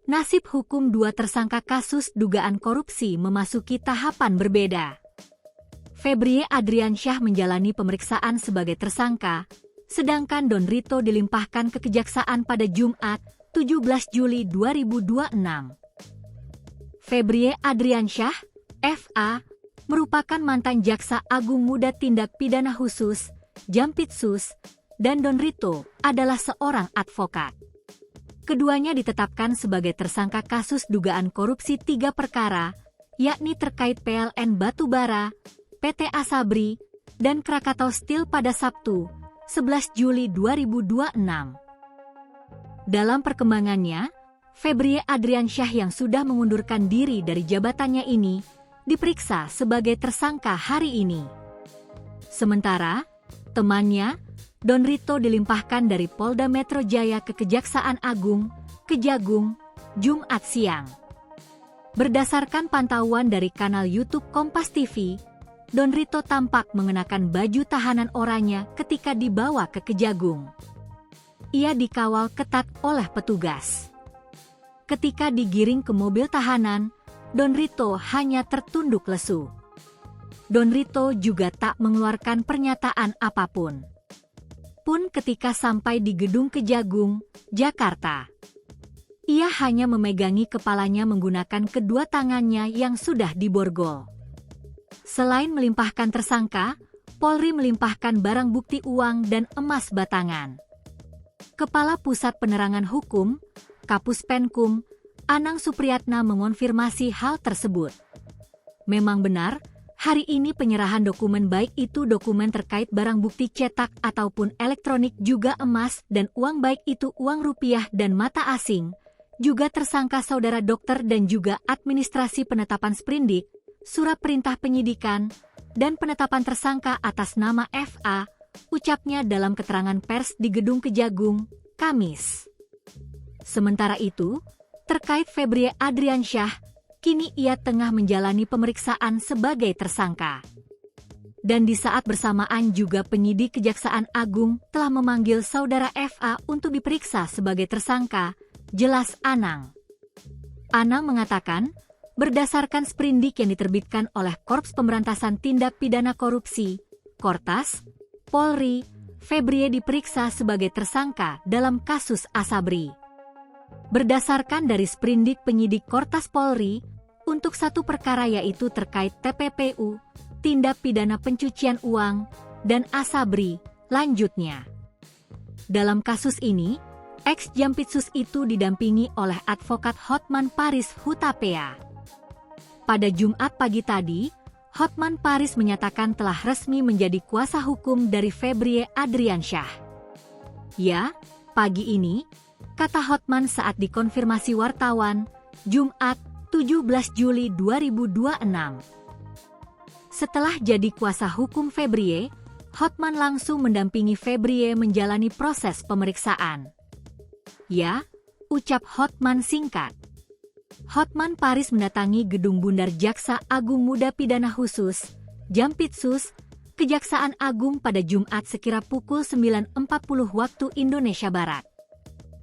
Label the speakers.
Speaker 1: nasib hukum dua tersangka kasus dugaan korupsi memasuki tahapan berbeda. Febrie Adriansyah menjalani pemeriksaan sebagai tersangka, sedangkan Don Rito dilimpahkan ke Kejaksaan pada Jumat, 17 Juli 2026. Febrie Adriansyah, FA, merupakan mantan Jaksa Agung Muda Tindak Pidana Khusus, Jampitsus, dan Don Rito adalah seorang advokat. Keduanya ditetapkan sebagai tersangka kasus dugaan korupsi 3 perkara, yakni terkait PLN Batubara, PT Asabri, dan Krakatau Steel pada Sabtu, 11 Juli 2026. Dalam perkembangannya, Febrie Adriansyah yang sudah mengundurkan diri dari jabatannya ini diperiksa sebagai tersangka hari ini. Sementara, temannya, Don Rito dilimpahkan dari Polda Metro Jaya ke Kejaksaan Agung, Kejagung, Jumat siang. Berdasarkan pantauan dari kanal YouTube Kompas TV, Don Rito tampak mengenakan baju tahanan oranye ketika dibawa ke Kejagung. Ia dikawal ketat oleh petugas. Ketika digiring ke mobil tahanan, Don Rito hanya tertunduk lesu. Don Rito juga tak mengeluarkan pernyataan apapun. Pun ketika sampai di gedung Kejagung, Jakarta, ia hanya memegangi kepalanya menggunakan kedua tangannya yang sudah diborgol. Selain melimpahkan tersangka, Polri melimpahkan barang bukti uang dan emas batangan. Kepala Pusat Penerangan Hukum, Kapus Penkum, Anang Supriyatna mengonfirmasi hal tersebut. Memang benar, hari ini penyerahan dokumen baik itu dokumen terkait barang bukti cetak ataupun elektronik juga emas dan uang baik itu uang rupiah dan mata asing, juga tersangka saudara dokter dan juga administrasi penetapan sprindik, surat perintah penyidikan, dan penetapan tersangka atas nama FA, ucapnya dalam keterangan pers di Gedung Kejagung, Kamis. Sementara itu, terkait Febrie Adriansyah, kini ia tengah menjalani pemeriksaan sebagai tersangka. Dan di saat bersamaan juga penyidik Kejaksaan Agung telah memanggil saudara FA untuk diperiksa sebagai tersangka, jelas Anang. Anang mengatakan, berdasarkan sprindik yang diterbitkan oleh Korps Pemberantasan Tindak Pidana Korupsi, Kortas, Polri, Febrie diperiksa sebagai tersangka dalam kasus Asabri. Berdasarkan dari sprindik penyidik Kortas Polri, untuk satu perkara yaitu terkait TPPU, tindak pidana pencucian uang, dan Asabri, lanjutnya. Dalam kasus ini, ex-Jampitsus itu didampingi oleh advokat Hotman Paris Hutapea. Pada Jumat pagi tadi, Hotman Paris menyatakan telah resmi menjadi kuasa hukum dari Febrie Adriansyah. Ya, pagi ini, kata Hotman saat dikonfirmasi wartawan, Jumat, 17 Juli 2026. Setelah jadi kuasa hukum Febrie, Hotman langsung mendampingi Febrie menjalani proses pemeriksaan. Ya, ucap Hotman singkat. Hotman Paris mendatangi Gedung Bundar Jaksa Agung Muda Pidana Khusus, Jampitsus, Kejaksaan Agung pada Jumat sekira pukul 9.40 waktu Indonesia Barat.